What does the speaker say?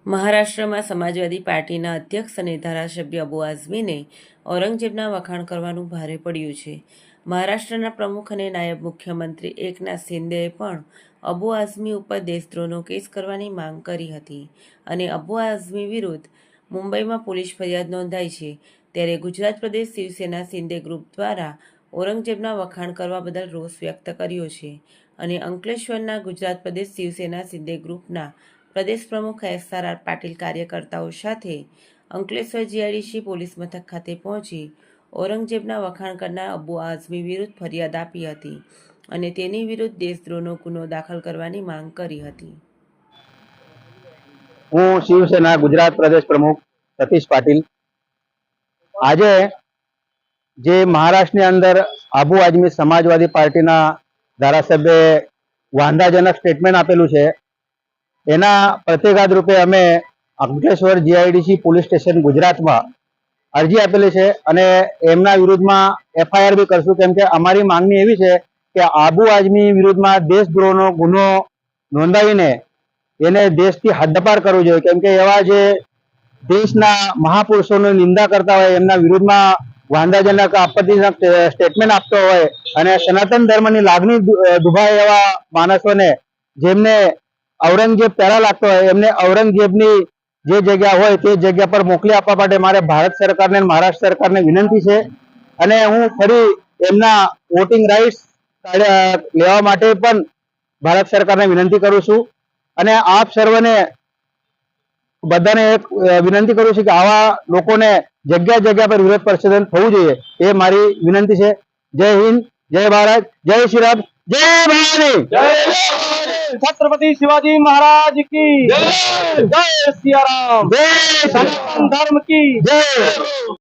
મહારાષ્ટ્રમાં સમાજવાદી પાર્ટીના અધ્યક્ષ અને ધારાસભ્ય અબુ આઝમીને ઔરંગઝેબના વખાણ કરવાનું ભારે પડ્યું છે. મહારાષ્ટ્રના પ્રમુખ અને નાયબ મુખ્યમંત્રી એકનાથ શિંદેએ પણ અબુ આઝમી ઉપર દેશદ્રોહનો કેસ કરવાની માંગ કરી હતી અને અબુ આઝમી વિરુદ્ધ મુંબઈમાં પોલીસ ફરિયાદ નોંધાઈ છે. ત્યારે ગુજરાત પ્રદેશ શિવસેના શિંદે ગ્રુપ દ્વારા ઔરંગઝેબના વખાણ કરવા બદલ રોષ વ્યક્ત કર્યો છે અને અંકલેશ્વરના ગુજરાત પ્રદેશ શિવસેના શિંદે ગ્રુપના પ્રદેશ પ્રમુખ SRR પાટીલ કાર્યકર્તાઓ સાથે અંકલેશ્વર જીઆઈડીસી પોલીસ મથક ખાતે પહોંચી ઔરંગઝેબના વખાણ કરનાર અબુ આઝમી વિરુદ્ધ ફરિયાદ આપી હતી અને તેની વિરુદ્ધ દેશદ્રોહનો ગુનો દાખલ કરવાની માંગ કરી હતી. હું શિવસેના ગુજરાત પ્રદેશ પ્રમુખ સતીશ પાટીલ. આજે જે મહારાષ્ટ્રની અંદર આબુ આઝમી સમાજવાદી પાર્ટીના ધારાસભ્યએ વાંધાજનક સ્ટેટમેન્ટ આપેલું છે, એના પ્રતિઘાત રૂપે અમે અંકલેશ્વર જીઆઈડીસી પોલીસ સ્ટેશન ગુજરાતમાં અરજી આપેલી છે અને એમના વિરુદ્ધમાં FIR બી કરશું. કેમ કે અમારી માંગણી એવી છે કે આબુ આઝમી વિરુદ્ધમાં દેશદ્રોહનો ગુનો નોંધાવીને એને દેશથી હદપાર કરવું જોઈએ. કેમ કે એવા જે દેશના મહાપુરુષોની નિંદા કરતા હોય, એમના વિરુદ્ધમાં વાંધાજનક આપત્તિજનક સ્ટેટમેન્ટ આપતો હોય અને સનાતન ધર્મની લાગણી દુભાય એવા માણસોને, જેમને ઔરંગઝેબ પહેલા લાગતો હોય, એમને ઔરંગઝેબની જે જગ્યા હોય તે જગ્યા પર મોકલી આપવા માટે મારે ભારત સરકારને મહારાષ્ટ્ર સરકારને વિનંતી છે. અને હું ફરી એમના વોટિંગ રાઇટ્સ લેવા માટે પણ ભારત સરકારને વિનંતી કરું છું. અને આપ સર્વને બધાને એક વિનંતી કરું છું કે આવા લોકોને જગ્યા જગ્યા પર વિરોધ પ્રદર્શન થવું જોઈએ, એ મારી વિનંતી છે. જય હિન્દ, જય ભારત, જય શ્રી રામ, જય ભવાની, छत्रपति शिवाजी महाराज की जय, जय सिया राम, जय सनातन धर्म की जय।